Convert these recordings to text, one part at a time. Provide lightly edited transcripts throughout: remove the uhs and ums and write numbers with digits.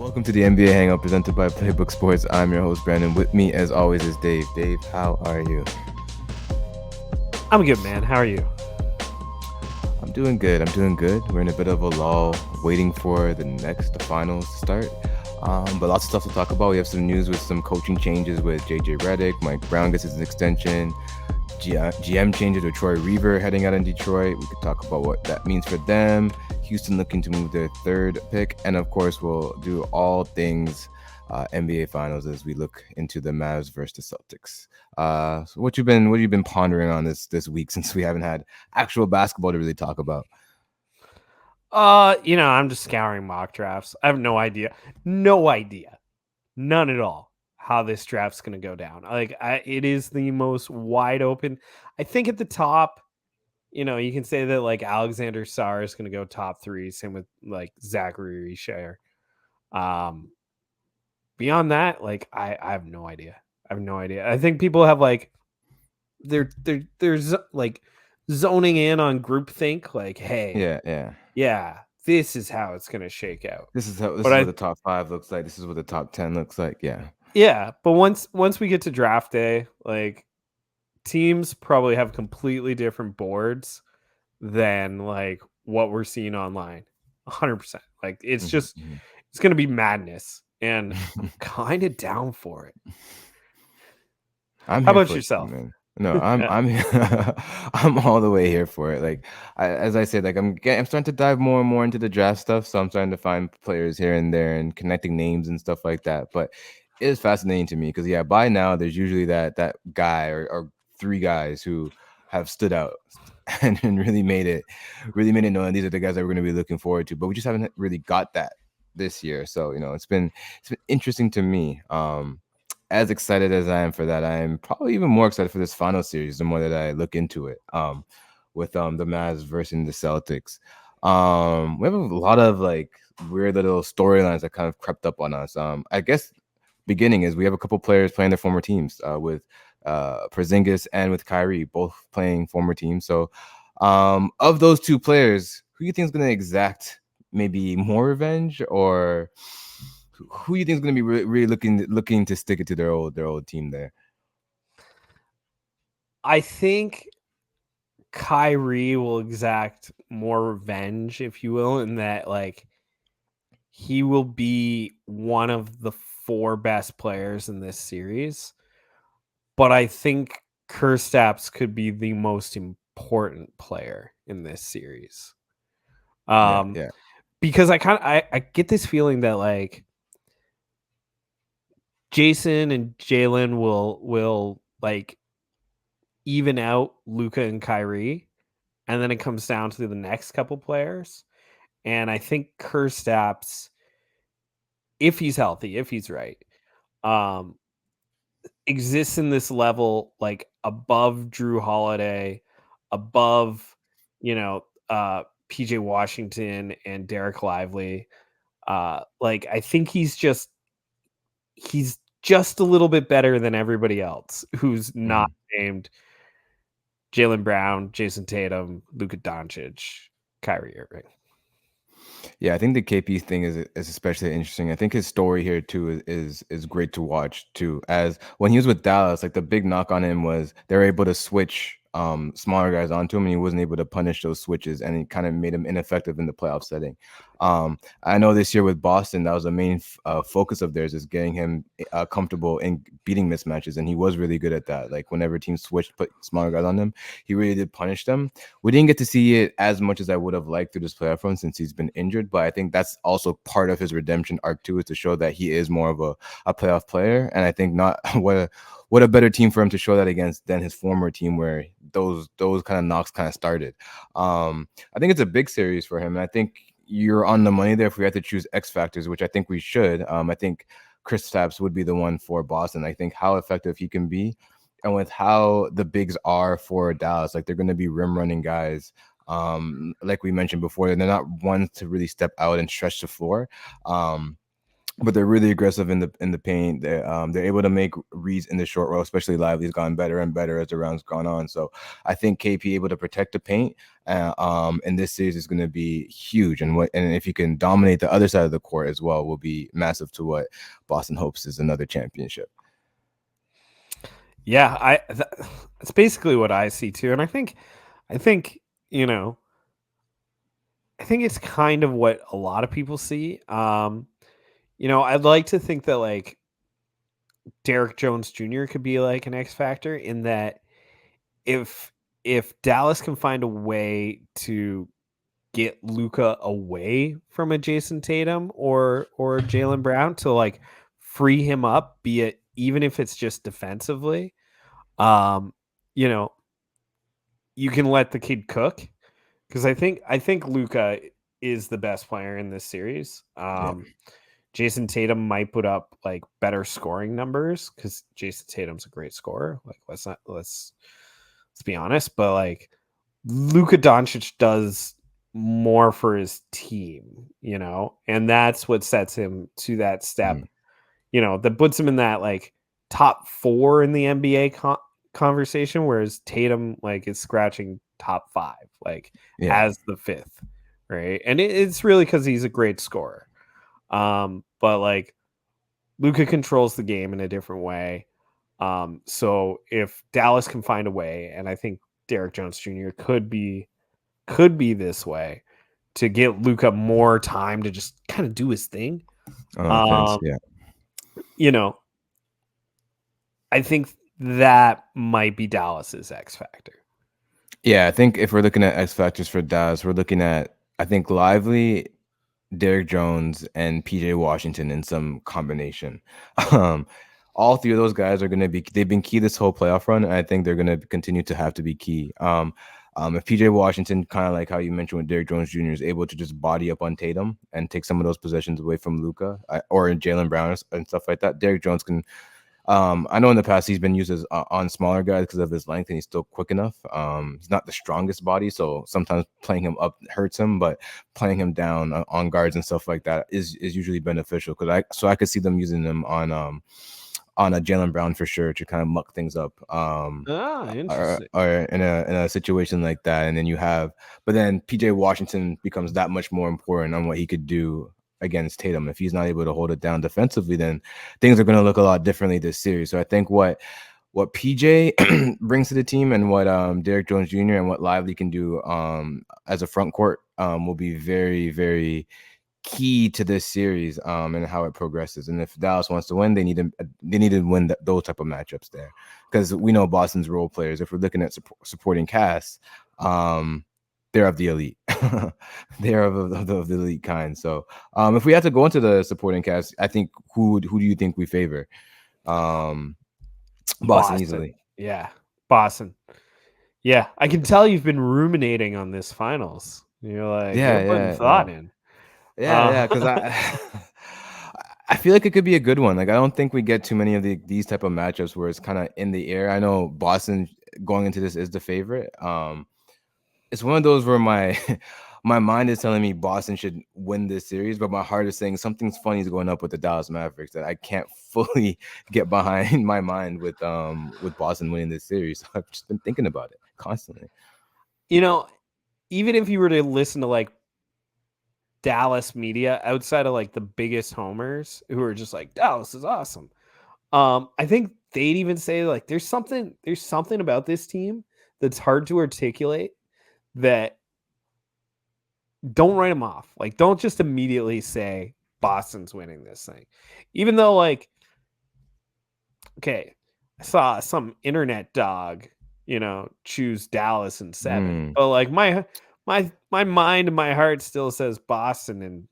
Welcome to the NBA Hangout presented by Playbook Sports. I'm your host, Brandon. With me, as always, is Dave. Dave, how are you? I'm good, man. How are you? I'm doing good. We're in a bit of a lull, waiting for the finals to start. But lots of stuff to talk about. We have some news with some coaching changes with Reddick. Mike Brown gets his extension. GM changes with Troy Reaver heading out in Detroit. We could talk about what that means for them. Houston looking to move their third pick, and of course, we'll do all things NBA Finals as we look into the Mavs versus the Celtics. So what you been pondering on this week since we haven't had actual basketball to really talk about? I'm just scouring mock drafts. I have no idea, none at all how this draft's gonna go down. It is the most wide open. I think at the top, you can say that like Alexander Sarr is gonna go top 3. Same with like Zachary Share. Beyond that, like I have no idea. I think people have like there's like zoning in on groupthink. Like, hey, yeah, this is how it's gonna shake out. This is what But the top 5 looks like. This is what the top 10 looks like. yeah, but once we get to draft day, like teams probably have completely different boards than like what we're seeing online. 100%. Like it's just it's gonna be madness, and I'm kind of down for it. I'm How here about for it, yourself? man. No, I'm I'm all the way here for it. Like as I said, like I'm starting to dive more and more into the draft stuff. So I'm starting to find players here and there and connecting names and stuff like that. But it is fascinating to me because by now there's usually that guy or 3 guys who have stood out and really made it known these are the guys that we're going to be looking forward to. But we just haven't really got that this year. So it's been interesting to me. As excited as I am for that, I am probably even more excited for this final series the more that I look into it. With the Mavs versus the Celtics. We have a lot of like weird little storylines that kind of crept up on us. I guess beginning is we have a couple players playing their former teams with Porzingis and with Kyrie, both playing former teams. So of those 2 players, who do you think is going to exact maybe more revenge, or who you think is going to be really looking to stick it to their old team there? I think Kyrie will exact more revenge, if you will, in that like he will be one of the 4 best players in this series. But I think Kristaps could be the most important player in this series. Yeah. Because I get this feeling that like Jason and Jalen will like even out Luka and Kyrie, and then it comes down to the next couple players. And I think Kristaps, if he's healthy, if he's right, um, exists in this level like above Drew Holiday, above, PJ Washington and Derek Lively. Like I think he's just a little bit better than everybody else who's not named Jaylen Brown, Jason Tatum, Luka Doncic, Kyrie Irving. Yeah, I think the KP thing is especially interesting. I think his story here too is great to watch too. As when he was with Dallas, like the big knock on him was they were able to switch smaller guys onto him, and he wasn't able to punish those switches, and it kind of made him ineffective in the playoff setting. I know this year with Boston, that was the main focus of theirs, is getting him comfortable in beating mismatches, and he was really good at that. Like whenever teams switched, put smaller guys on them, he really did punish them. We didn't get to see it as much as I would have liked through this playoff run since he's been injured, but I think that's also part of his redemption arc too, is to show that he is more of a playoff player. And I think not what a better team for him to show that against than his former team, where those kind of knocks kind of started. I think it's a big series for him, and I think you're on the money there if we had to choose X factors, which I think we should. I think Kristaps would be the one for Boston. I think how effective he can be, and with how the bigs are for Dallas, like they're going to be rim running guys. Like we mentioned before, they're not ones to really step out and stretch the floor. but they're really aggressive in the paint. They're able to make reads in the short row, especially Lively's gotten better and better as the rounds gone on. So I think KP able to protect the paint. In this series is going to be huge, and if you can dominate the other side of the court as well, will be massive to what Boston hopes is another championship. Yeah, that's basically what I see too, and I think you know, I think it's kind of what a lot of people see. I'd like to think that like Derek Jones Jr. could be like an X factor in that if Dallas can find a way to get Luka away from a Jason Tatum or Jalen Brown to like free him up, be it even if it's just defensively, um, you know, you can let the kid cook because I think Luka is the best player in this series. Yeah. Jason Tatum might put up like better scoring numbers because Jason Tatum's a great scorer. Like let's be honest, but like Luka Doncic does more for his team, and that's what sets him to that step, Mhm. that puts him in that like top 4 in the NBA conversation, whereas Tatum like is scratching top 5, like Yeah. as the 5th, right? And it's really because he's a great scorer. But like Luka controls the game in a different way. So if Dallas can find a way, and I think Derek Jones Jr. could be this way to get Luka more time to just kind of do his thing. On offense. Um, Yeah. you know, I think that might be Dallas's X factor. Yeah. I think if we're looking at X factors for Dallas, we're looking at I think Lively, Derrick Jones, and PJ Washington in some combination. Um, all three of those guys are going to be, they've been key this whole playoff run. And I think they're going to continue to have to be key. If PJ Washington, kind of like how you mentioned with Derrick Jones Jr., is able to just body up on Tatum and take some of those possessions away from Luca or Jalen Brown and stuff like that, Derrick Jones can I know in the past he's been used as on smaller guys because of his length, and he's still quick enough. He's not the strongest body, so sometimes playing him up hurts him, but playing him down on guards and stuff like that is usually beneficial. I could see them using him on a Jalen Brown for sure to kind of muck things up. Ah, interesting. Or in a situation like that, and then but then PJ Washington becomes that much more important on what he could do against Tatum. If he's not able to hold it down defensively, then things are going to look a lot differently this series. So I think what PJ brings to the team and what Derrick Jones Jr. and what Lively can do as a front court will be very, very key to this series and how it progresses. And if Dallas wants to win, they need to win those type of matchups there, because we know Boston's role players. If we're looking at supporting cast, they're of the elite. They're of the elite kind. So if we had to go into the supporting cast, I think who do you think we favor? Um, Boston Boston. easily. Yeah. Boston. Yeah. I can tell you've been ruminating on this finals. You're like, Yeah, you're putting yeah, yeah. thought in. Yeah, because I feel like it could be a good one. Like I don't think we get too many of these type of matchups where it's kind of in the air. I know Boston going into this is the favorite. It's one of those where my my mind is telling me Boston should win this series, but my heart is saying something's funny is going up with the Dallas Mavericks that I can't fully get behind my mind with Boston winning this series. So I've just been thinking about it constantly. you know, even if you were to listen to like Dallas media outside of like the biggest homers who are just like Dallas is awesome. I think they'd even say like there's something about this team that's hard to articulate that don't write them off. Like don't just immediately say Boston's winning this thing. Even though like okay, I saw some internet dog, choose Dallas in 7. Mm, But like my mind and my heart still says Boston in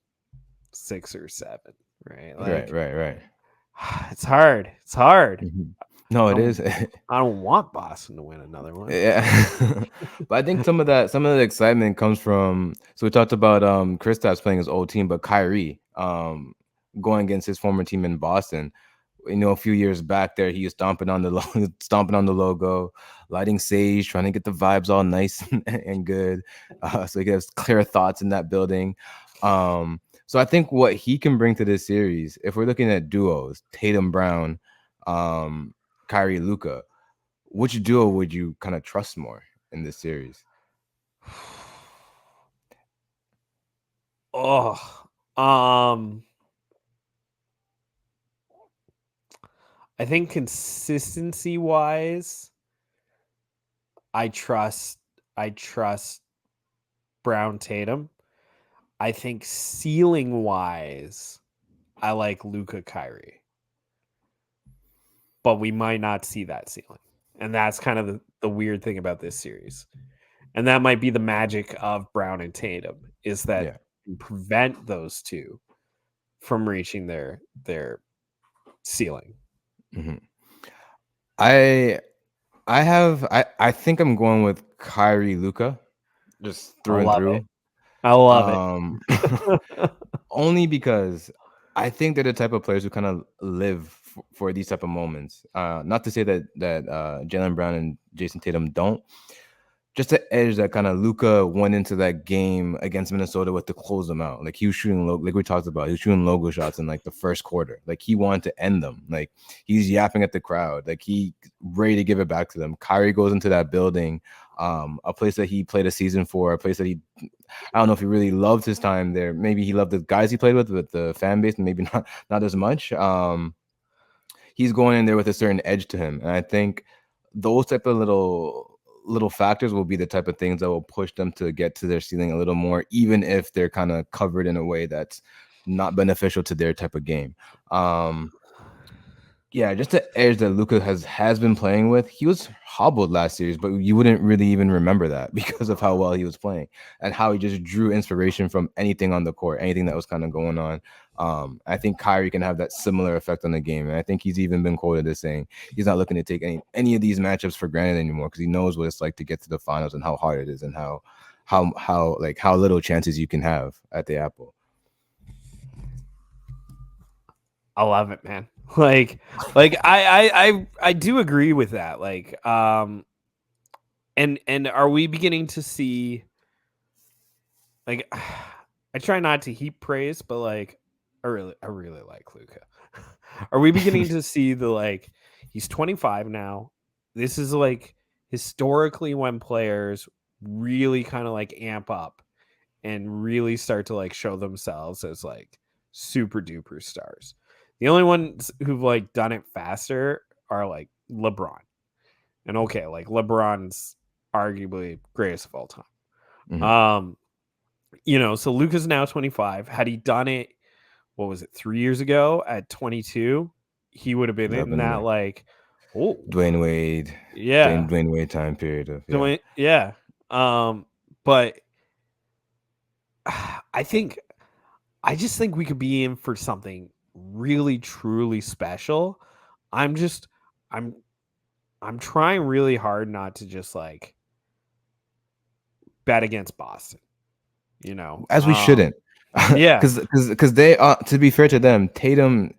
6 or 7, right? right, Like right, right. it's hard. It's hard. Mhm. No, I it don't is. I don't want Boston to win another one. Yeah. But I think some of the excitement comes from, so we talked about Kristaps playing his old team, but Kyrie going against his former team in Boston. You know, a few years back there, he was stomping on the stomping on the logo, lighting sage, trying to get the vibes all nice and good, so he has clear thoughts in that building. So I think what he can bring to this series, if we're looking at duos, Tatum Brown, um, Kyrie Luka, which duo would you kind of trust more in this series? Oh, um, I think consistency wise, I trust I trust Brown Tatum. I think ceiling wise, I like Luka Kyrie, but we might not see that ceiling, and that's kind of the weird thing about this series. And that might be the magic of Brown and Tatum is that Yeah. you prevent those two from reaching their ceiling. Hmm. I I think I'm going with Kyrie Luka, just I through and love it. through. I love it. Um, only because I think they're the type of players who kind of live for these type of moments. Not to say that Jalen Brown and Jason Tatum don't, just the edge that kind of Luca went into that game against Minnesota with to close them out. Like he was shooting like we talked about, he was shooting logo shots in like the first quarter. Like he wanted to end them. Like he's yapping at the crowd. Like he ready to give it back to them. Kyrie goes into that building, a place that he played a season for, a place that he I don't know if he really loved his time there. Maybe he loved the guys he played with the fan base, maybe not as much. He's going in there with a certain edge to him, and I think those type of little factors will be the type of things that will push them to get to their ceiling a little more, even if they're kind of covered in a way that's not beneficial to their type of game. Um, yeah, just the edge that Luka has been playing with. He was hobbled last series, but you wouldn't really even remember that because of how well he was playing and how he just drew inspiration from anything on the court, anything that was kind of going on. I think Kyrie can have that similar effect on the game, and I think he's even been quoted as saying he's not looking to take any of these matchups for granted anymore because he knows what it's like to get to the finals and how hard it is and how little chances you can have at the Apple. I love it, man. Like I do agree with that. Like and are we beginning to see like I try not to heap praise, but like I really like Luca. Are we beginning to see the like he's 25 now. This is like historically when players really kind of like amp up and really start to like show themselves as like super duper stars. The only ones who've like done it faster are like LeBron. And okay, like LeBron's arguably greatest of all time. Mhm. Um, so Luka's now 25. Had he done it, what was it, 3 years ago at 22, he would have been That in been that there. like, oh Dwayne Wade, yeah, Dwayne Wade time period of yeah. doing yeah. But I think I just think we could be in for something really truly special. I'm just I'm I'm trying really hard not to just like bet against Boston, you know. As we shouldn't, Yeah. because they to be fair to them, Tatum,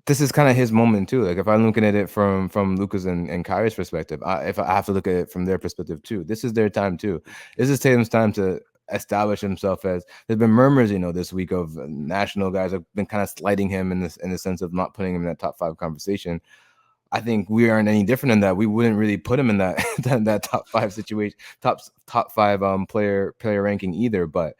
this is kind of his moment too. Like if I'm looking at it from Luca's and Kyrie's perspective, if I have to look at it from their perspective too, this is their time too. This is Tatum's time to establish himself as there's been murmurs, this week of national guys have been kind of slighting him in the sense of not putting him in that top five conversation. I think we aren't any different in that we wouldn't really put him in that that top five situation, top five player ranking either. But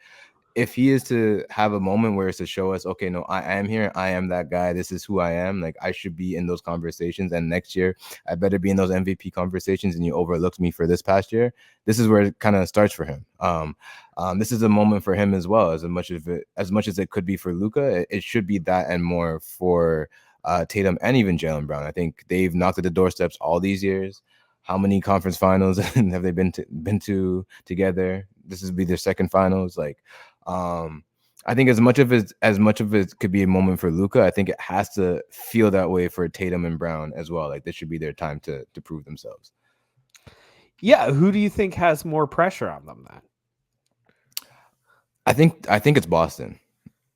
if he is to have a moment where it's to show us, okay, no, I am here, I am that guy, this is who I am, like I should be in those conversations, and next year I better be in those MVP conversations, and you overlooked me for this past year. This is where it kind of starts for him. This is a moment for him as well, as much as it could be for Luka. It should be that and more for Tatum and even Jalen Brown. I think they've knocked at the doorsteps all these years. How many conference finals have they been to together? This would be their second finals. Um, I think as much of it could be a moment for Luka, I think it has to feel that way for Tatum and Brown as well. Like this should be their time to prove themselves. Yeah, who do you think has more pressure on them then? I think it's Boston.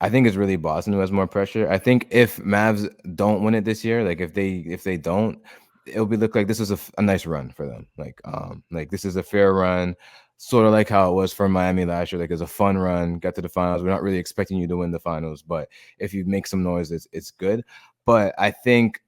I think it's really Boston who has more pressure. I think if Mavs don't win it this year, like if they don't, it'll be look like this is a nice run for them. Like this is a fair run. sort of like how it was for Miami last year. Like it's a fun run, got to the finals. We're not really expecting you to win the finals, but if you make some noise, it's good. But I think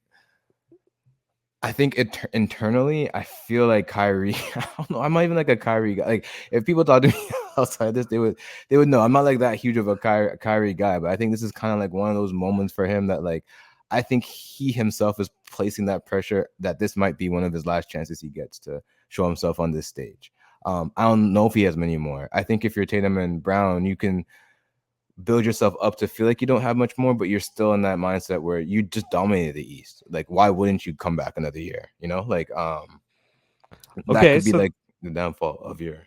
internally, I feel like Kyrie. I don't know. I'm not even like a Kyrie guy. Like if people talk to me outside this, they would know. I'm not like that huge of a Kyrie guy, but I think this is kind of like one of those moments for him that like I think he himself is placing that pressure that this might be one of his last chances he gets to show himself on this stage. I don't know if he has many more. I think if you're Tatum and Brown, you can build yourself up to feel like you don't have much more, but you're still in that mindset where you just dominated the East. Like, why wouldn't you come back another year? You know, like that Okay, could be like the downfall of your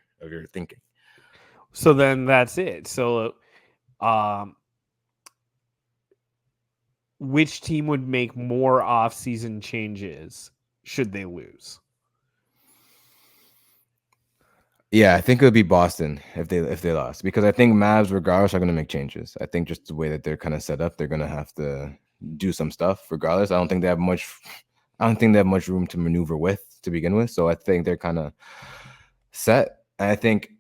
thinking. so then that's it. So um which team would make more off-season changes should they lose? Yeah, I think it would be Boston if they lost because I think Mavs regardless are going to make changes. I think just the way that they're kind of set up, they're going to have to do some stuff regardless. I don't think they have much. I don't think they have much room to maneuver with to begin with. So I think they're kind of set. And I think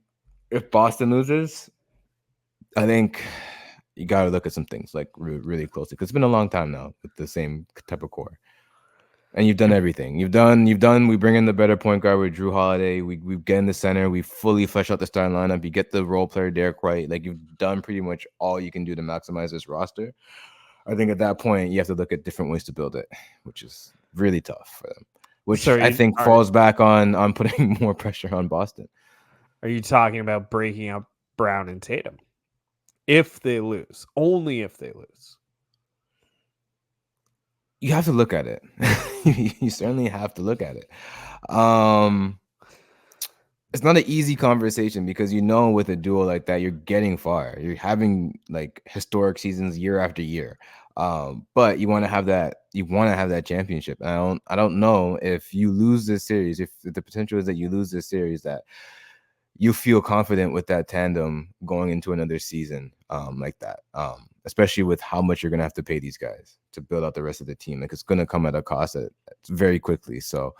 if Boston loses, I think you got to look at some things like really closely because it's been a long time now with the same type of core. And you've done everything. You've done. We bring in the better point guard with Drew Holiday. We get in the center. We fully flesh out the starting lineup. You get the role player Derek White. Like you've done pretty much all you can do to maximize this roster. I think at that point you have to look at different ways to build it, which is really tough for them. So Which I think falls back on putting more pressure on Boston. are you talking about breaking up Brown and Tatum? If they lose, only if they lose. You have to look at it. You certainly have to look at it. Um, it's not an easy conversation because with a duo like that, you're getting far. You're having like historic seasons year after year. But you want to have that. You want to have that championship. And I don't know if you lose this series. If the potential is that you lose this series, that you feel confident with that tandem going into another season like that. Especially with how much you're gonna have to pay these guys to build out the rest of the team. Like it's gonna come at a cost very quickly. So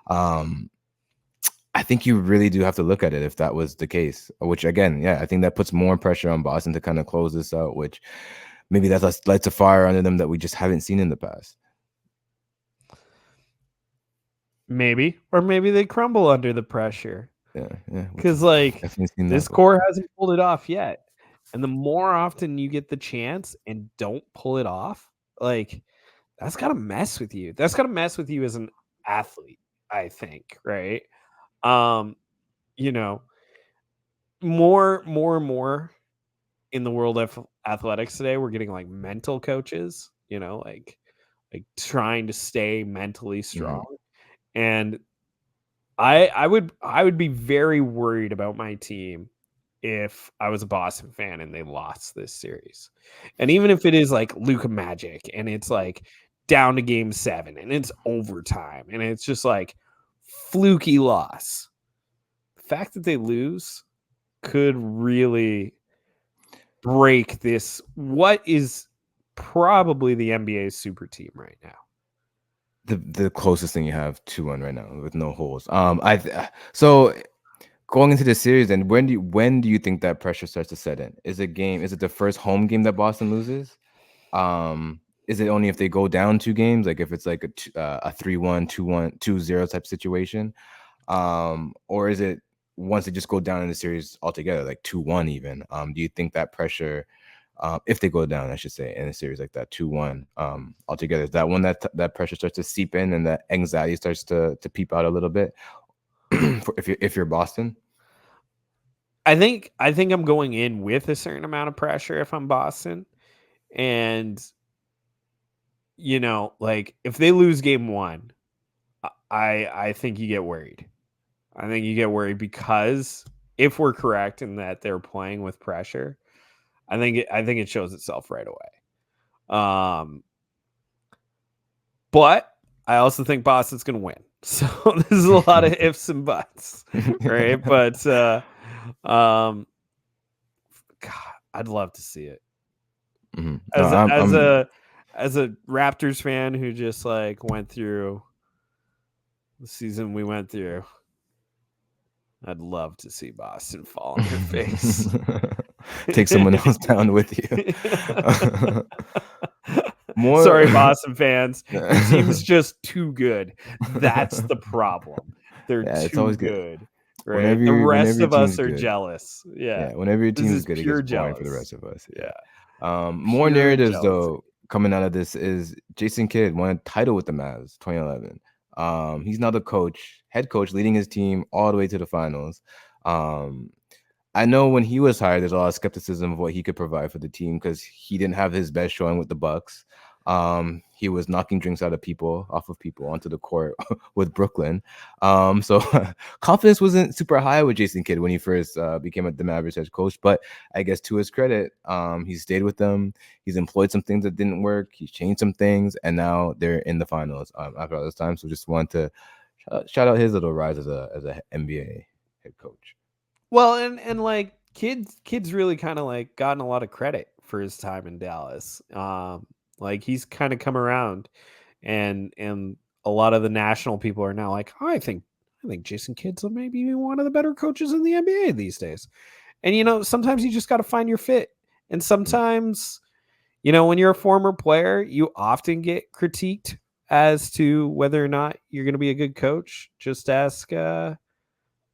I think you really do have to look at it if that was the case. Which again, yeah, I think that puts more pressure on Boston to kind of close this out, which maybe that lights a fire under them that we just haven't seen in the past. Maybe. Or maybe they crumble under the pressure. Yeah. Because like Definitely seen this that before. core hasn't pulled it off yet. And the more often you get the chance and don't pull it off, like that's gotta mess with you. That's gotta mess with you as an athlete, I think, right? Um, you know, more in the world of athletics today, we're getting like mental coaches, like trying to stay mentally Mhm. strong. And I would be very worried about my team if I was a Boston fan and they lost this series. And even if it is like Luka Magic and it's like down to game 7 and it's overtime and it's just like fluky loss. The fact that they lose could really break this what is probably the NBA's super team right now. The closest thing you have to one right now with no holes. So going into the series, then when do you think that pressure starts to set in? Is it the first home game that Boston loses? Is it only if they go down 2 games, like if it's like a 3-1, 2-1, 2-0 type situation? Or is it once they just go down in the series altogether, like 2-1 even? Do you think that pressure, if they go down, I should say, in a series like that, 2-1, altogether, is that when that pressure starts to seep in and that anxiety starts to peep out a little bit? If you're Boston? I think I'm going in with a certain amount of pressure if I'm Boston. And like if they lose game 1, I think you get worried. I think you get worried because if we're correct in that they're playing with pressure, I think it shows itself right away. But I also think Boston's going to win. So this is a lot of ifs and buts, right? But um God, I'd love to see it. Mhm. No, As a I'm as I'm a as a Raptors fan who just like went through the season we went through, I'd love to see Boston fall on their face. Take someone else down with you. Sorry, More. Boston fans. Your team is just too good. That's the problem. They're Yeah, it's too always good. good, right? The Whenever rest your of us team's are good. jealous. Yeah. Yeah, whenever your This team is is good, it gets pure boring for the jealous. rest of us. Yeah. More Pure narratives jealousy. though coming out of this is Jason Kidd won a title with the Mavs 2011. He's now the head coach, leading his team all the way to the finals. I know when he was hired, there's a lot of skepticism of what he could provide for the team because he didn't have his best showing with the Bucks. He was knocking drinks off of people onto the court with Brooklyn. So confidence wasn't super high with Jason Kidd when he first became the Mavericks head coach. But I guess to his credit, he stayed with them. He's employed some things that didn't work. He's changed some things, and now they're in the finals after all this time. So just want to shout out his little rise as a NBA head coach. Well, and like kids really kind of like gotten a lot of credit for his time in Dallas. Like he's kind of come around, and a lot of the national people are now like, oh, I think Jason Kidd's maybe one of the better coaches in the NBA these days. And sometimes you just got to find your fit, and sometimes when you're a former player, you often get critiqued as to whether or not you're going to be a good coach. Just ask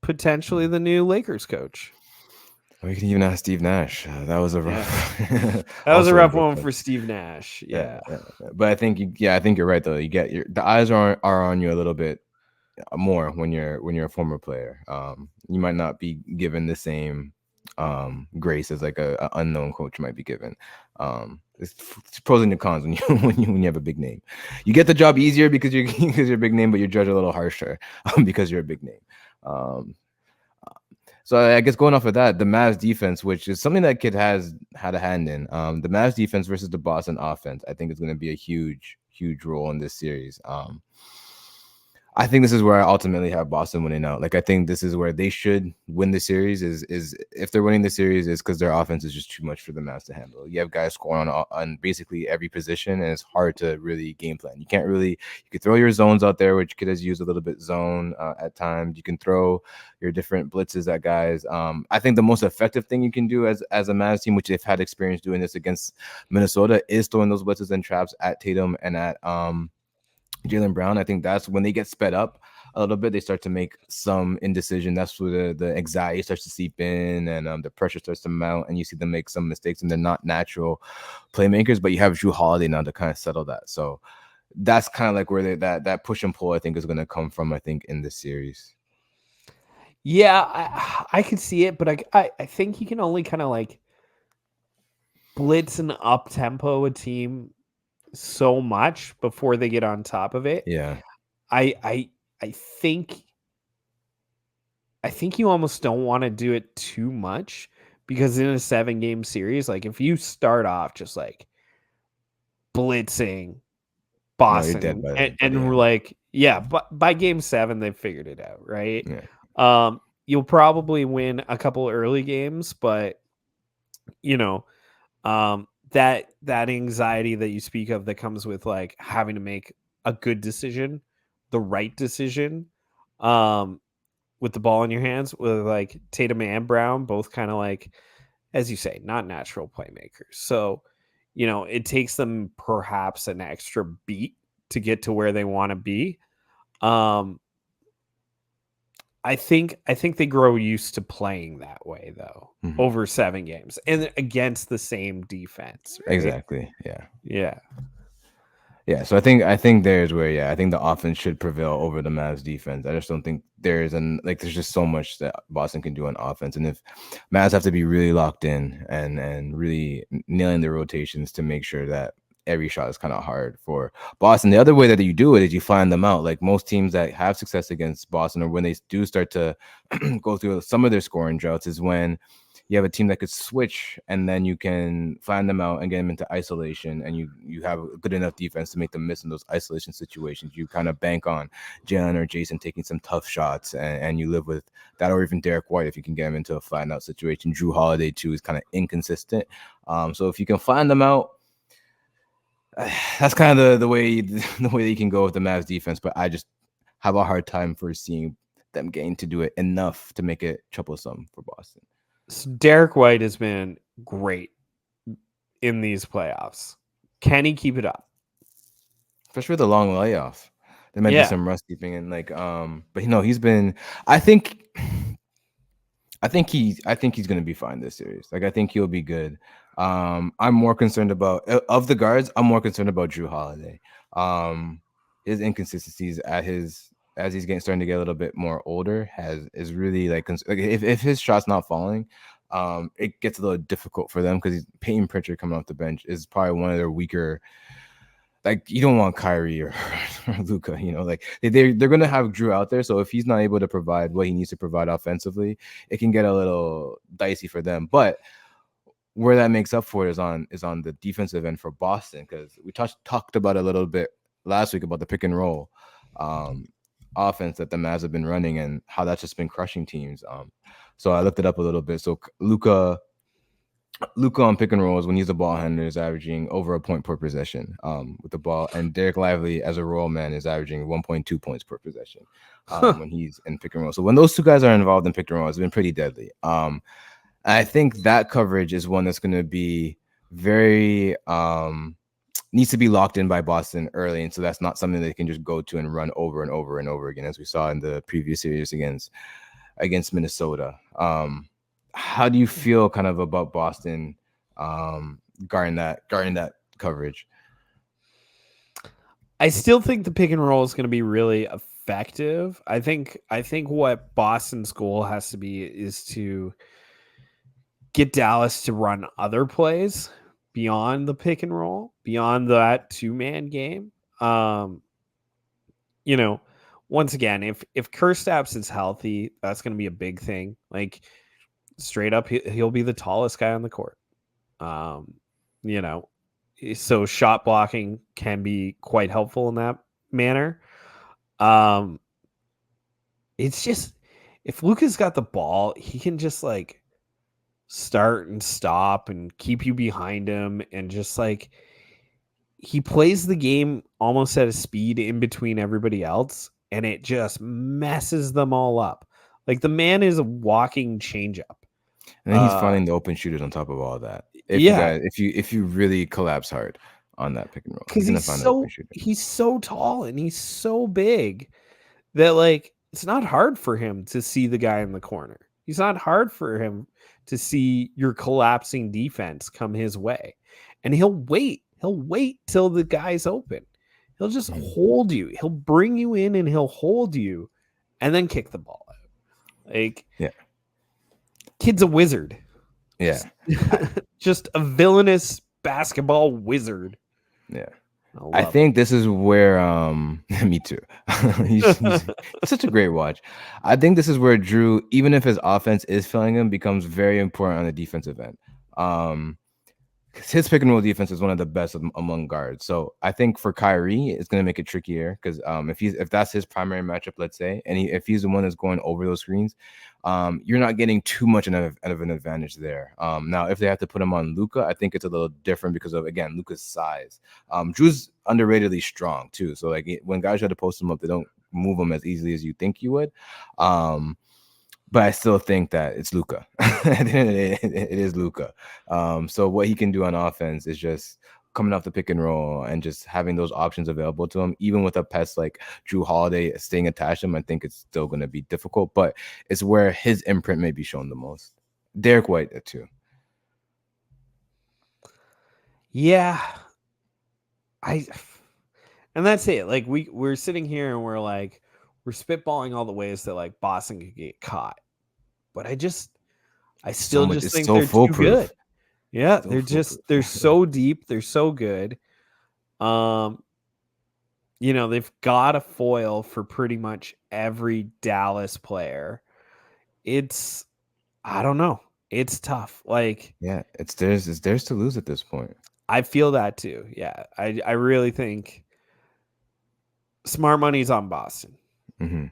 potentially the new Lakers coach. We can even ask Steve Nash. That was a Yeah. rough, That was a also in rough one Brooklyn. for Steve Nash. Yeah. But I think I think you're right though. You get the eyes are on you a little bit more when you're a former player. You might not be given the same grace as like a unknown coach might be given. It's pros and cons when you when you have a big name. You get the job easier because you're a big name, but you're judged a little harsher because you're a big name. So I guess going off of that, the Mavs defense, which is something that Kid has had a hand in, the Mavs defense versus the Boston offense, I think is going to be a huge role in this series. I think this is where I ultimately have Boston winning out. Like I think this is where they should win the series. Is if they're winning the series is because their offense is just too much for the Mavs to handle. You have guys scoring on basically every position, and it's hard to really game plan. You can't really. You could throw your zones out there, which Kid has used a little bit zone at times. You can throw your different blitzes at guys. I think the most effective thing you can do as a Mavs team, which they've had experience doing this against Minnesota, is throwing those blitzes and traps at Tatum and at Jaylen Brown. I think that's when they get sped up a little bit. They start to make some indecision. That's where the anxiety starts to seep in, and the pressure starts to mount, and you see them make some mistakes, and they're not natural playmakers. But you have Drew Holiday now to kind of settle that. So that's kind of like where that push and pull I think is going to come from. I think in this series. Yeah, I could see it, but I think you can only kind of like blitz and up tempo a team so much before they get on top of it. Yeah. I think you almost don't want to do it too much because in a 7-game series, like if you start off just like blitzing No, you're dead Boston by the and we're end. like, yeah, but by game 7 they've figured it out, right? Yeah. You'll probably win a couple early games, but you know, that anxiety that you speak of that comes with like having to make a good decision, the right decision, with the ball in your hands, with like Tatum and Brown, both kind of like, as you say, not natural playmakers. So, it takes them perhaps an extra beat to get to where they want to be. Um, I think they grow used to playing that way though Mm-hmm. over 7 games and against the same defense, right? Exactly. Yeah. Yeah. Yeah, so I think there's where I think the offense should prevail over the Mavs defense. I just don't think there's just so much that Boston can do on offense, and if Mavs have to be really locked in and really nailing their rotations to make sure that every shot is kind of hard for Boston. The other way that you do it is you find them out. Like most teams that have success against Boston, or when they do start to go through some of their scoring droughts, is when you have a team that could switch and then you can find them out and get them into isolation, and you have a good enough defense to make them miss in those isolation situations. You kind of bank on Jalen or Jason taking some tough shots, and you live with that, or even Derek White if you can get him into a flat out situation. Drew Holiday too is kind of inconsistent. So if you can find them out, that's kind of the way that you can go with the Mavs defense. But I just have a hard time foreseeing them getting to do it enough to make it troublesome for Boston. So Derek White has been great in these playoffs. Can he keep it up? Especially with the long layoff. There might be Yeah. some rust keeping in, like, but he's been. I think, I think he's gonna be fine this series. Like, I think he'll be good. I'm more concerned about of the guards. I'm more concerned about Drew Holiday. His inconsistencies as he's starting to get a little bit more older is really like if his shot's not falling, it gets a little difficult for them because Peyton Pritchard coming off the bench is probably one of their weaker. Like, you don't want Kyrie or Luka, like they're gonna have Drew out there. So if he's not able to provide what he needs to provide offensively, it can get a little dicey for them. But where that makes up for it is on the defensive end for Boston, because we talked about a little bit last week about the pick and roll offense that the Mavs have been running and how that's just been crushing teams. So I looked it up a little bit. So Luka on pick and rolls when he's a ball handler is averaging over a point per possession with the ball, and Derek Lively as a roll man is averaging 1.2 points per possession when he's in pick and roll. So when those two guys are involved in pick and roll, it's been pretty deadly. I think that coverage is one that's going to be very needs to be locked in by Boston early, and so that's not something they can just go to and run over and over and over again, as we saw in the previous series against Minnesota. How do you feel kind of about Boston guarding that coverage? I still think the pick and roll is going to be really effective. I think what Boston's goal has to be is to get Dallas to run other plays beyond the pick and roll, beyond that 2-man game. Once again, if Kristaps is healthy, that's going to be a big thing. Like, straight up, he'll be the tallest guy on the court. So shot blocking can be quite helpful in that manner. It's just, if Luka's got the ball, he can just like start and stop and keep you behind him, and just like he plays the game almost at a speed in between everybody else, and it just messes them all up. Like, the man is a walking changeup. And then he's finding the open shooters on top of all that. If you really collapse hard on that pick and roll, because he's so tall and he's so big that, like, it's not hard for him to see the guy in the corner. It's not hard for him to see your collapsing defense come his way, and he'll wait till the guy's open. He'll just hold you. He'll bring you in and he'll hold you and then kick the ball out. Like, yeah, kid's a wizard. Yeah. Just a villainous basketball wizard. Yeah. I think this is where me too. he's such a great watch. I think this is where Drew, even if his offense is failing him, becomes very important on the defensive end. His pick and roll defense is one of the best among guards. So I think for Kyrie, it's going to make it trickier because if that's his primary matchup, let's say, and if he's the one that's going over those screens, you're not getting too much of an advantage there. Now, if they have to put him on Luka, I think it's a little different because of, again, Luka's size. Drew's underratedly strong too. So like when guys try to post him up, they don't move him as easily as you think you would. But I still think that it's Luka. At the end of the day, it is Luka. So what he can do on offense is just coming off the pick and roll and just having those options available to him. Even with a pest like Drew Holiday staying attached to him, I think it's still going to be difficult. But it's where his imprint may be shown the most. Derek White too. Yeah. And that's it. Like we're sitting here and we're spitballing all the ways that like Boston could get caught, but I still think so they're foolproof. too good. Yeah, they're so deep, they're so good. They've got a foil for pretty much every Dallas player. I don't know. It's tough. Like, yeah, it's theirs to lose at this point. I feel that too. Yeah, I really think smart money's on Boston. Mm-hmm.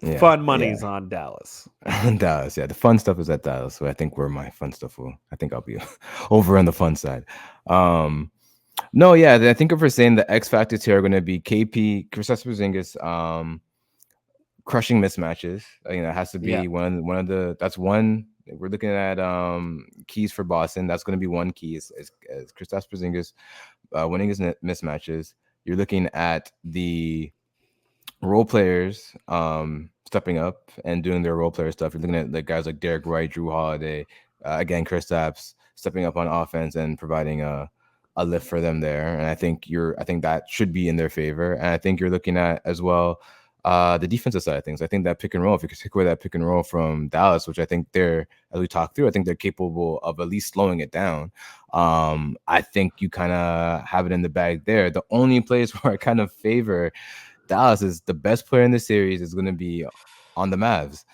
Yeah, fun money's on Dallas. Dallas, yeah. The fun stuff is at Dallas, so I think where my fun stuff I think I'll be over on the fun side. No, yeah, I think if we're saying the X factors here are going to be KP, Kristaps Porzingis, crushing mismatches. You know, it has to Yeah. be one of the that's one. We're looking at keys for Boston. That's going to be one key is Kristaps Porzingis winning his mismatches. You're looking at the role players stepping up and doing their role player stuff. You're looking at the guys like Derek White, Drew Holiday, again Kristaps stepping up on offense and providing a lift for them there. And I think that should be in their favor. And I think you're looking at as well the defensive side of things. I think that pick and roll, if you could take away that pick and roll from Dallas, which I think they're, as we talked through, I think they're capable of at least slowing it down. I think you kind of have it in the bag there. The only place where I kind of favor Dallas is the best player in the series is going to be on the Mavs.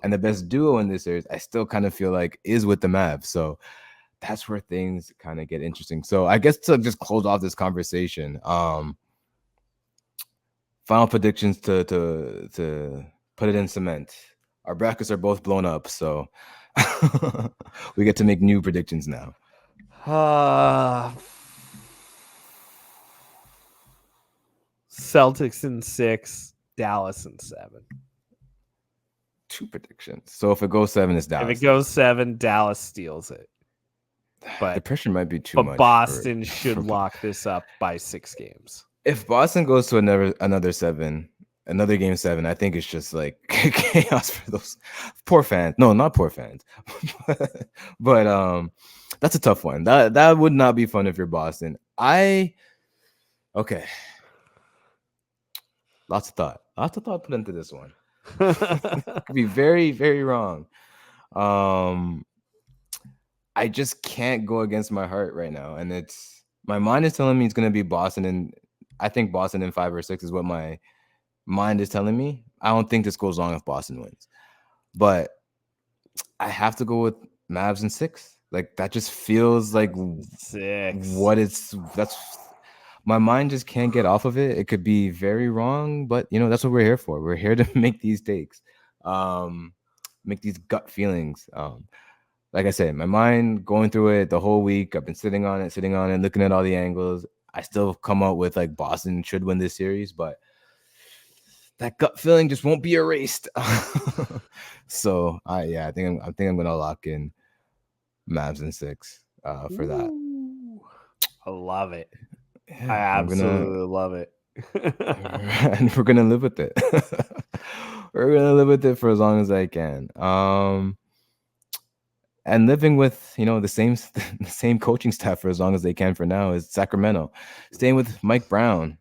And the best duo in this series, I still kind of feel like is with the Mavs. So that's where things kind of get interesting. So I guess to just close off this conversation, final predictions to put it in cement. Our brackets are both blown up, so we get to make new predictions now. Celtics in 6, Dallas in 7. Two predictions. So if it goes 7, it's If Dallas. it goes 7, Dallas steals it. The But pressure might be too much. Boston should lock this up by 6 games. If Boston goes to another 7, another game 7, I think it's just like chaos for those poor fans. No, not poor fans, but that's a tough one. That would not be fun if you're Boston. Okay, lots of thought put into this one. Could be very, very wrong. I just can't go against my heart right now, and it's my mind is telling me it's gonna be Boston, and I think Boston in 5 or 6 is what my mind is telling me. I don't think this goes long if Boston wins, but I have to go with Mavs in 6. Like that just feels like 6. what it's. That's my mind just can't get off of it. It could be very wrong, but you know that's what we're here for. We're here to make these takes, make these gut feelings. Like I said, my mind going through it the whole week. I've been sitting on it, looking at all the angles. I still come up with like Boston should win this series, but that gut feeling just won't be erased. So I think I'm gonna lock in Mavs in 6 for that. I love it. Yeah, I absolutely love it. and we're gonna live with it. We're gonna live with it for as long as I can. And living with the same the same coaching staff for as long as they can for now is Sacramento. Staying with Mike Brown,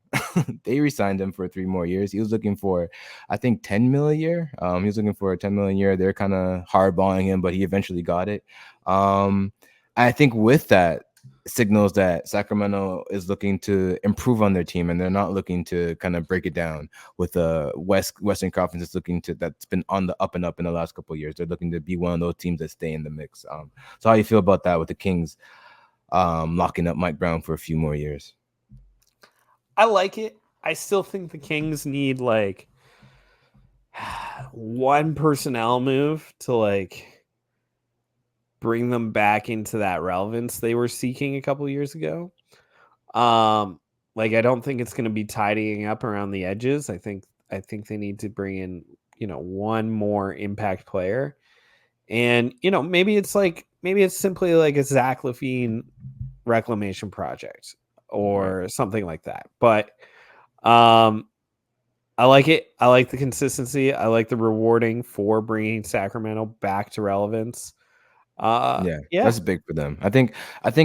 they re-signed him for 3 more years. He was looking for, I think, 10 mil a year. He was looking for 10 million a year. They're kind of hardballing him, but he eventually got it. I think with that signals that Sacramento is looking to improve on their team, and they're not looking to kind of break it down with the Western Conference that's been on the up and up in the last couple of years. They're looking to be one of those teams that stay in the mix. So how you feel about that with the Kings locking up Mike Brown for a few more years? I like it. I still think the Kings need like one personnel move to like bring them back into that relevance they were seeking a couple years ago. Like I don't think it's going to be tidying up around the edges. I think they need to bring in, one more impact player. And, maybe it's simply like a Zach LaVine reclamation project or something like that. But I like it. I like the consistency. I like the rewarding for bringing Sacramento back to relevance. Yeah, Yeah. that's big for them. I think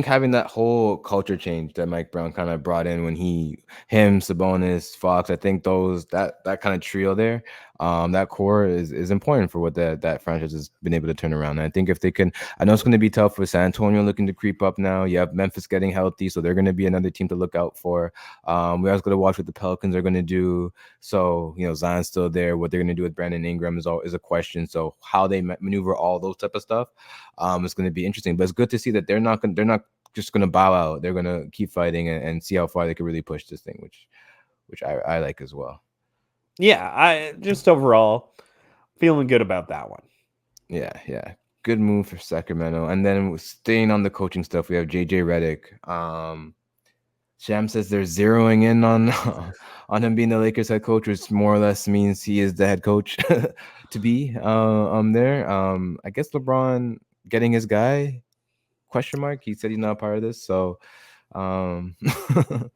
having that whole culture change that Mike Brown kind of brought in when him, Sabonis, Fox, I think that kind of trio there, that core is important for what that franchise has been able to turn around. And I think if they can, I know it's going to be tough with San Antonio looking to creep up now. You have Memphis getting healthy, so they're going to be another team to look out for. We also got to watch what the Pelicans are going to do. So Zion's still there. What they're going to do with Brandon Ingram is a question. So how they maneuver all those type of stuff. It's going to be interesting, but it's good to see that they're not just going to bow out. They're going to keep fighting and see how far they can really push this thing, which I like as well. Yeah, I just overall feeling good about that one. Yeah. Good move for Sacramento. And then staying on the coaching stuff, we have JJ Reddick. Sham says they're zeroing in on on him being the Lakers head coach, which more or less means he is the head coach to be there. I guess LeBron getting his guy? Question mark. He said he's not part of this, so Palinka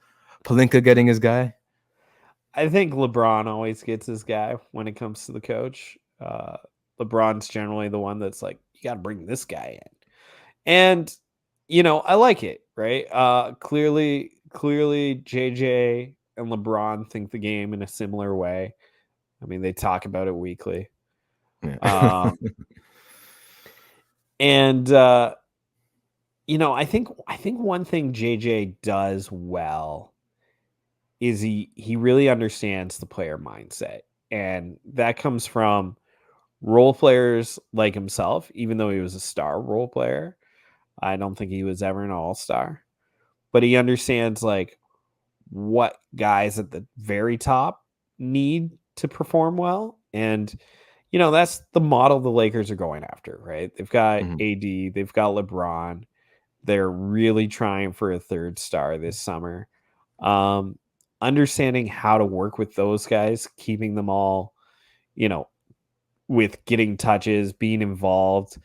getting his guy. I think LeBron always gets his guy when it comes to the coach. LeBron's generally the one that's like, you got to bring this guy in. And, I like it, right? Clearly, JJ and LeBron think the game in a similar way. I mean, they talk about it weekly. Yeah. Um, and I think one thing JJ does well is he really understands the player mindset, and that comes from role players like himself. Even though he was a star role player, I don't think he was ever an all-star, but he understands like what guys at the very top need to perform well. And that's the model the Lakers are going after, right? They've got Mhm. AD, they've got LeBron. They're really trying for a third star this summer. um Understanding how to work with those guys, keeping them all, you know with getting touches, being involved.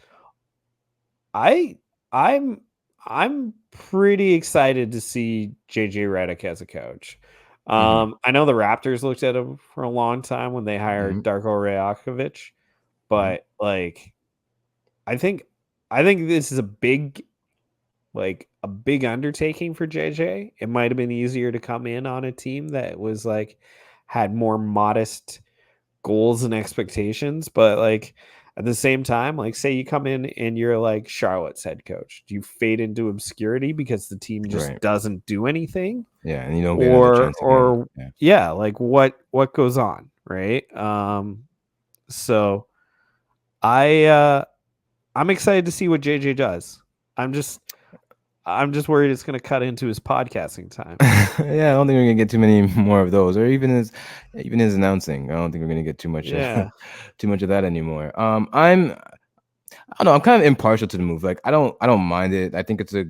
I I'm I'm pretty excited to see JJ Reddick as a coach. Mhm. I know the Raptors looked at him for a long time when they hired Mhm. Darko Rajakovic, Mhm. but like I think I think this is a big undertaking for JJ. It might have been easier to come in on a team that was like had more modest goals and expectations, but like at the same time, like say you come in and you're like Charlotte's head coach, do you fade into obscurity because the team just Right. doesn't do anything? Yeah, and you don't get another or chance again. or Yeah. yeah, like what goes on, right? So I I'm excited to see what JJ does. I'm just I'm just worried it's going to cut into his podcasting time. Yeah, I don't think we're gonna get too many more of those, or even his announcing. I don't think we're gonna get too much Yeah. too much of that anymore. I don't know. I'm kind of impartial to the move. Like I don't mind it. I think it's a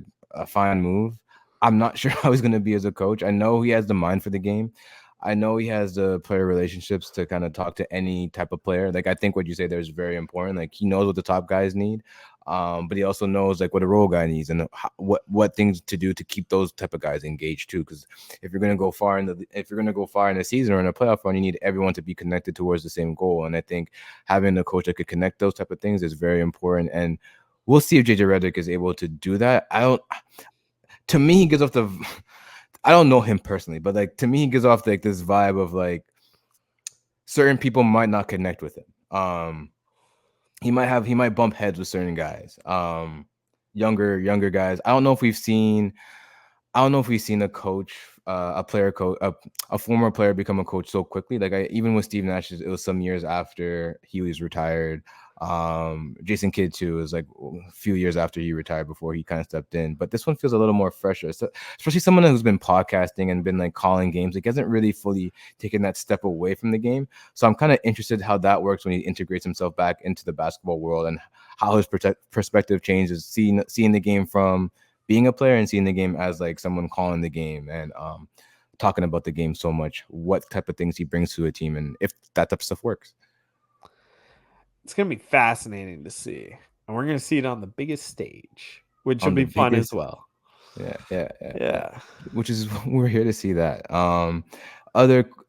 fine move. I'm not sure how he's gonna be as a coach. I know he has the mind for the game. I know he has the player relationships to kind of talk to any type of player. Like I think what you say there is very important. Like he knows what the top guys need, but he also knows like what a role guy needs and what things to do to keep those type of guys engaged too. Because if you're gonna go far in the season or in a playoff run, you need everyone to be connected towards the same goal. And I think having a coach that could connect those type of things is very important. And we'll see if JJ Redick is able to do that. I don't. To me, he gives off the. I don't know him personally, but like to me, he gives off like this vibe of like certain people might not connect with him. He might bump heads with certain guys. Younger guys. I don't know if we've seen a coach, a player coach, a former player become a coach so quickly. Like even with Steve Nash, it was some years after he was retired. Jason Kidd too was like a few years after he retired before he kind of stepped in. But this one feels a little more fresher, so, especially someone who's been podcasting and been like calling games. Like hasn't really fully taken that step away from the game. So I'm kind of interested how that works when he integrates himself back into the basketball world and how his perspective changes, seeing the game from being a player and seeing the game as like someone calling the game and talking about the game so much, what type of things he brings to a team and if that type of stuff works It's going to be fascinating to see. And we're going to see it on the biggest stage, which will on the be fun as biggest. well. Yeah. Yeah. Which is we're here to see that.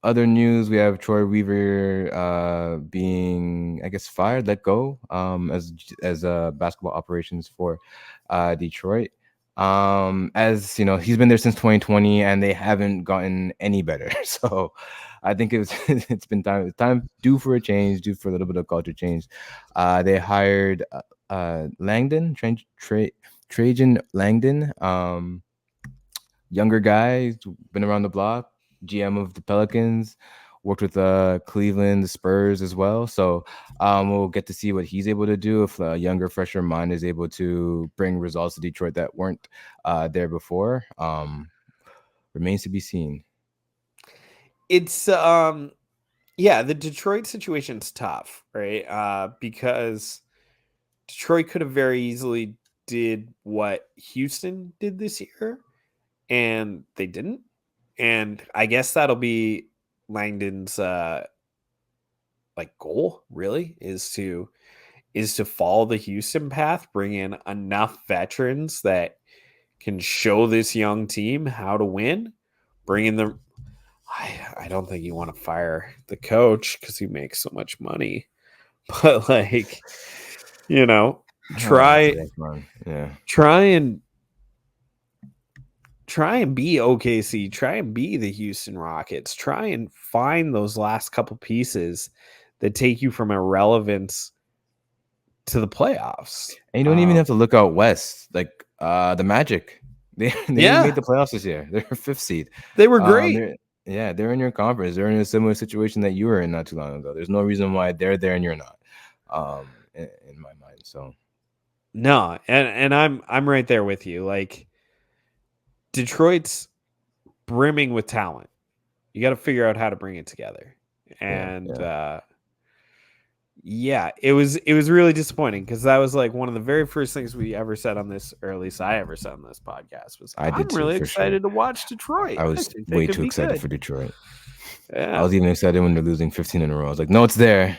Other news, we have Troy Weaver being, I guess, fired, let go, as basketball operations for Detroit. As you know, he's been there since 2020 and they haven't gotten any better. So I think it's been time due for a change, due for a little bit of culture change. They hired Langdon, Trajan Langdon, younger guy, he's been around the block, GM of the Pelicans, worked with Cleveland, the Spurs as well. So we'll get to see what he's able to do if a younger, fresher mind is able to bring results to Detroit that weren't there before. Remains to be seen. It's yeah, the Detroit situation's tough, right? Because Detroit could have very easily did what Houston did this year and they didn't. And I guess that'll be Langdon's like goal really is to follow the Houston path, bring in enough veterans that can show this young team how to win, bring in the I don't think you want to fire the coach because he makes so much money. But like, you know, Oh, that's try very fun. Yeah. try and try and be OKC, try and be the Houston Rockets, try and find those last couple pieces that take you from irrelevance to the playoffs. And you don't even have to look out west. Like the Magic, they made Yeah, the playoffs this year. They're fifth seed. they were great. They're in your conference. They're in a similar situation that you were in not too long ago. There's no reason why they're there and you're not. In my mind. So No, and I'm right there with you. Like Detroit's brimming with talent. You got to figure out how to bring it together. And yeah, it was really disappointing because that was like one of the very first things we ever said on this, or at least I ever said on this podcast, was I did I'm too, really for sure. excited to watch Detroit. I was think way could too be excited good. for Detroit. Yeah. I was even excited when they're losing 15 in a row. I was like, no, it's there.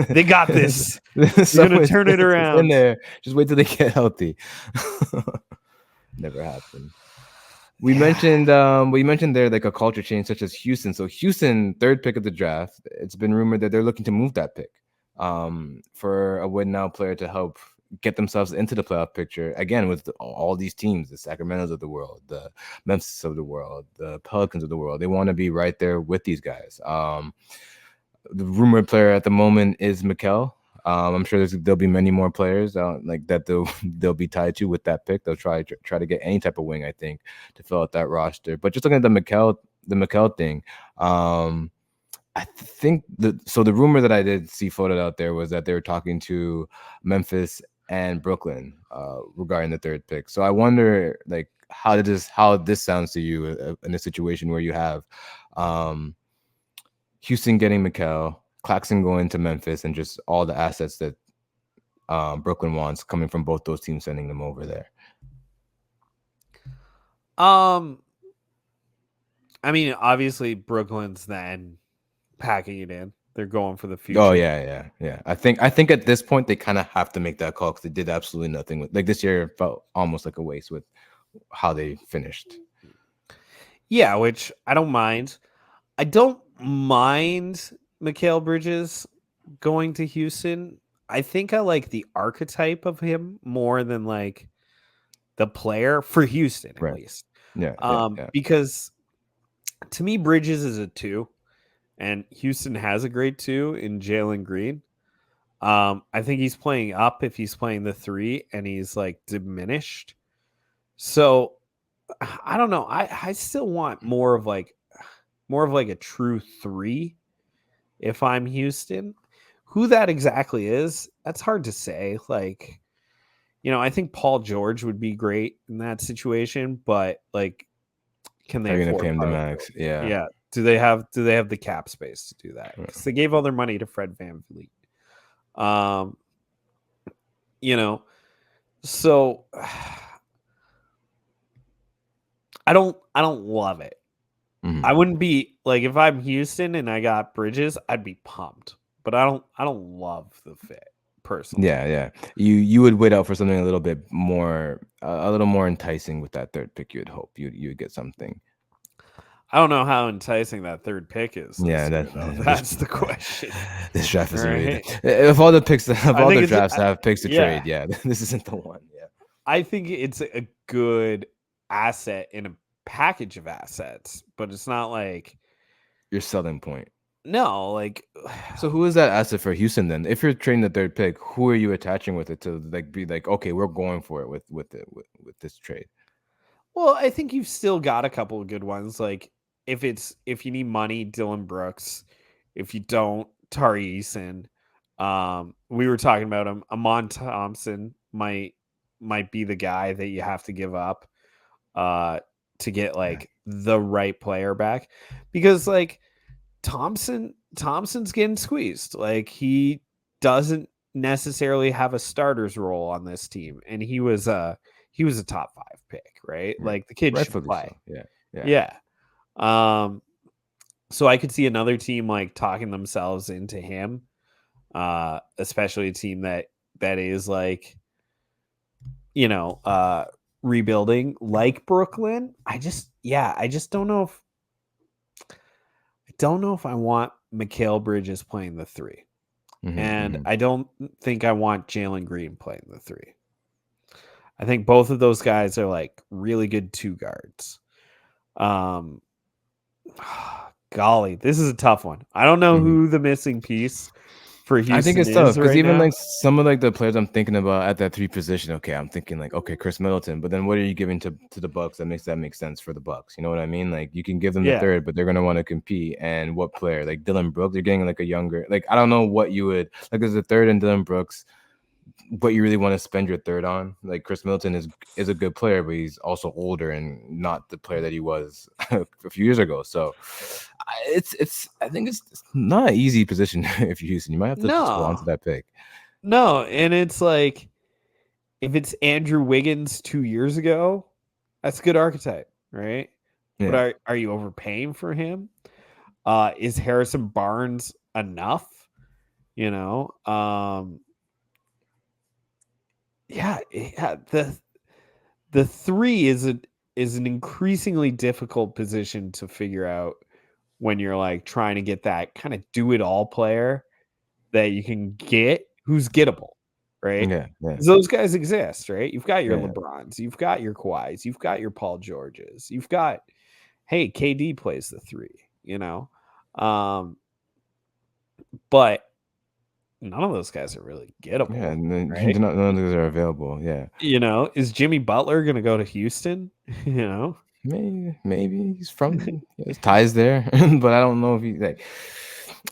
They got this. They're going to turn it around. It's in there. Just wait till they get healthy. Never happened. We mentioned there like a culture change such as Houston. So Houston, third pick of the draft. It's been rumored that they're looking to move that pick for a win now player to help get themselves into the playoff picture again with all these teams, the Sacramentos of the world, the Memphis of the world, the Pelicans of the world. They want to be right there with these guys. The rumored player at the moment is Mikal. I'm sure there'll be many more players like that they'll be tied to with that pick. They'll try to get any type of wing, I think, to fill out that roster. But just looking at the Mikal thing, I think the rumor that I did see floated out there was that they were talking to Memphis and Brooklyn regarding the third pick. So I wonder like how this sounds to you in a situation where you have Houston getting Mikal, Claxton going to Memphis, and just all the assets that Brooklyn wants coming from both those teams, sending them over there. I mean, obviously Brooklyn's then packing it in. They're going for the future. Oh yeah. I think at this point they kind of have to make that call because they did absolutely nothing with, like, this year felt almost like a waste with how they finished. Yeah, which I don't mind. I don't mind Mikal Bridges going to Houston. I think I like the archetype of him more than like the player for Houston, at least. Yeah. Because to me, Bridges is a 2, and Houston has a great 2 in Jalen Green. I think he's playing up if he's playing the 3, and he's like diminished. So I don't know. I still want more of like a true 3 if I'm Houston. Who that exactly is, that's hard to say. Like, I think Paul George would be great in that situation, but like, can they afford to pay him the max? Yeah. Yeah. Do they have the cap space to do that? Because they gave all their money to Fred VanVleet. So I don't love it. Mm-hmm. I wouldn't be like, if I'm Houston and I got Bridges, I'd be pumped. But I don't love the fit personally. Yeah. You would wait out for something a little bit more, a little more enticing with that third pick. You'd hope you would get something. I don't know how enticing that third pick is. Yeah, that's the question. This draft is really, if all the picks, all the drafts have picks to trade. Yeah, this isn't the one. Yeah, I think it's a good asset in a package of assets, but it's not like your selling point. No, like, so who is that asset for Houston then? If you're trading the third pick, who are you attaching with it to like be like, okay, we're going for it with this trade? Well, I think you've still got a couple of good ones. Like if you need money, Dylan Brooks. If you don't, Tari Eason. We were talking about him. Amon Thompson might be the guy that you have to give up to get like the right player back, because like Thompson's getting squeezed. Like he doesn't necessarily have a starter's role on this team, and he was a he was a top 5 pick, right? Right. Like the kid should Rightfully play. so. Yeah. Yeah. Yeah. So I could see another team like talking themselves into him, especially a team that is like, you know, rebuilding like Brooklyn. I just don't know if I want Mikal Bridges playing the 3. And Hmm. I don't think I want Jalen Green playing the 3. I think both of those guys are like really good 2 guards. Um golly, this is a tough one. I don't know Hmm. who the missing piece for I think Houston it's tough is because right even now. like some of like the players I'm thinking about at that 3 position, okay, I'm thinking like, okay, Chris Middleton, but then what are you giving to the Bucks that make sense for the Bucks? You know what I mean? Like you can give them the Yeah. third, but they're gonna want to compete. And what player? Like Dylan Brooks, you're getting like a younger, like I don't know what you would like as a third and Dylan Brooks, what you really want to spend your third on. Like Chris Middleton is a good player, but he's also older and not the player that he was a few years ago. So it's I think it's not an easy position if you're Houston. You might have to just hold on to No. that pick. No, and it's like if it's Andrew Wiggins 2 years ago, that's a good archetype, right? But Yeah. are you overpaying for him? Is Harrison Barnes enough? You know? Yeah, the 3 is an increasingly difficult position to figure out when you're like trying to get that kind of do it all player that you can get who's gettable, right? Yeah. Yeah. 'Cause those guys exist, right? You've got your Yeah. LeBrons, you've got your Kawhis, you've got your Paul Georges, you've got hey, KD plays the 3, you know? Um, but none of those guys are really Yeah. gettable, And then right? none of those are available. Yeah. You know, is Jimmy Butler gonna go to Houston? You know? Maybe he's from he has ties there, but I don't know if he like.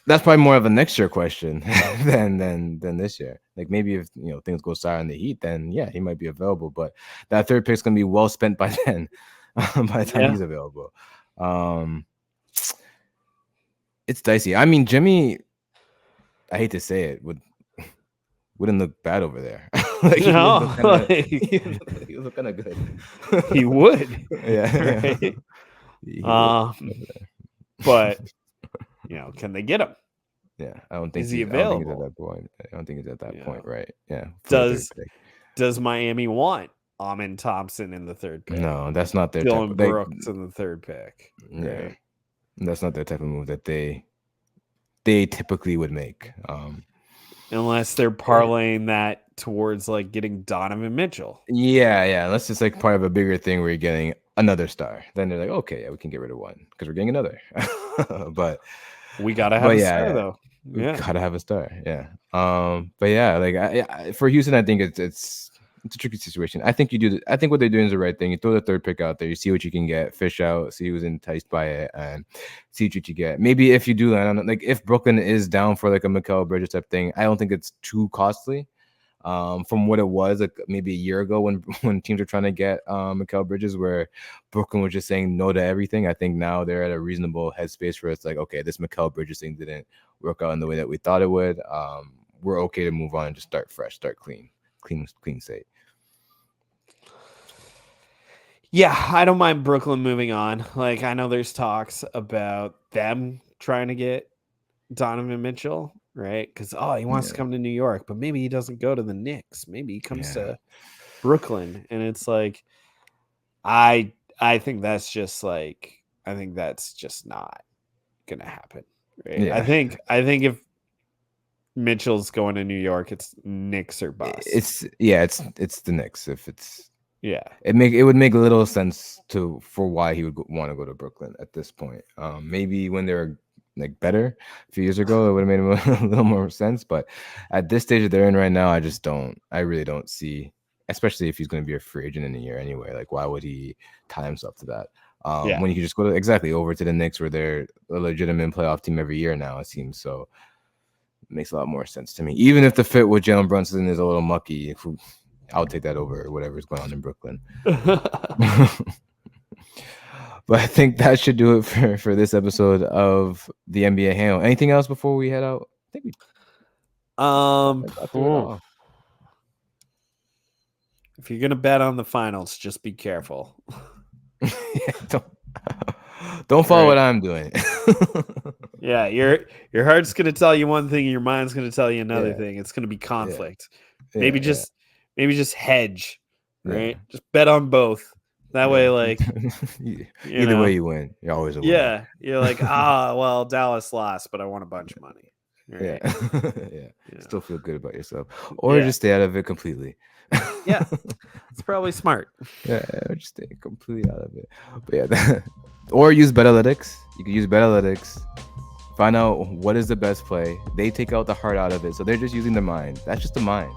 That's probably more of a next year question than this year. Like maybe if things go sour in the Heat, then yeah, he might be available. But that third pick's gonna be well spent by then, by the time Yeah. he's available. Um, it's dicey. I mean, Jimmy, I hate to say it, wouldn't look bad over there. Like he would look No, kind of like, he would look kind of good. he would, Yeah, yeah. right? He would look Um, over there. but, can they get him? Yeah, Is he I don't think he's at available? that point. I don't think he's at that You point, know? right? Yeah, for a third Does pick. does Miami want Amin Thompson in the 3rd pick? No, that's not their type Dylan of like. Brooks in the 3rd pick, Yeah, right? that's not their type of move that they typically would make. Unless they're Yeah, parlaying that towards like getting Donovan Mitchell. yeah. Unless it's like part of a bigger thing where you're getting another star, then they're like, okay, yeah, we can get rid of one because we're getting another. but We gotta but have a yeah, star yeah. though. We Yeah. gotta have a star, yeah. But yeah, like for Houston, I think it's a tricky situation. I think you do. I think what they're doing is the right thing. You throw the third pick out there. You see what you can get, fish out, see who's enticed by it, and see what you get. Maybe if you do land on it, like if Brooklyn is down for like a Mikal Bridges type thing, I don't think it's too costly. From what it was like maybe a year ago when when teams were trying to get Mikal Bridges, where Brooklyn was just saying no to everything. I think now they're at a reasonable headspace where it's like, okay, this Mikal Bridges thing didn't work out in the way that we thought it would. We're okay to move on and just start fresh, start clean slate. Yeah, I don't mind Brooklyn moving on. Like I know there's talks about them trying to get Donovan Mitchell, right? Because he wants to Yeah, come to New York, but maybe he doesn't go to the Knicks. Maybe he comes yeah, to Brooklyn, and it's like I think that's just like I think that's just not gonna happen, right? I yeah. think I think if Mitchell's going to New York, it's Knicks or bust. It's the Knicks. If it's Yeah, it would make little sense for why he would want to go to Brooklyn at this point. Maybe when they were like better a few years ago, it would have made him a little more sense. But at this stage that they're in right now, I just don't. I really don't see, especially if he's going to be a free agent in a year anyway. Like, why would he tie himself to that? yeah, When you can just go exactly over to the Knicks, where they're a legitimate playoff team every year now, it seems so. It makes a lot more sense to me. Even if the fit with Jalen Brunson is a little mucky, I'll take that over whatever's going on in Brooklyn. But I think that should do it for this episode of the NBA Hangout. Anything else before we head out? I think we um, got through it hmm. all. If you're gonna bet on the finals, just be careful. Yeah, don't follow what I'm doing. Yeah, your heart's gonna tell you one thing, and your mind's gonna tell you another Yeah, thing. It's gonna be yeah, conflict. yeah, Maybe yeah, just hedge, yeah, right? Just bet on both. That way, yeah. like you Either way know, you win, you're always a winner. yeah, you're like, well, Dallas lost, but I won a bunch of money, Yeah, right? yeah. You know, Still feel good about yourself, or yeah, just stay out of it completely. yeah, it's probably smart. Yeah, or just stay completely out of it. But yeah, or use Betalytics. You can use Betalytics. Find out what is the best play. They take out the heart out of it, so they're just using the mind. That's just the mind.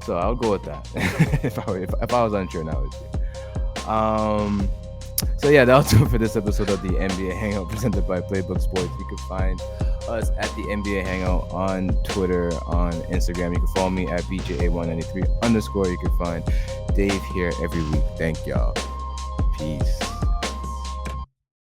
So I would go with that if I was unsure now. So yeah, that'll do it for this episode of the NBA Hangout presented by Playbook Sports. You can find us at the NBA Hangout on Twitter, on Instagram. You can follow me at BJA193_. You can find Dave here every week. Thank y'all. Peace.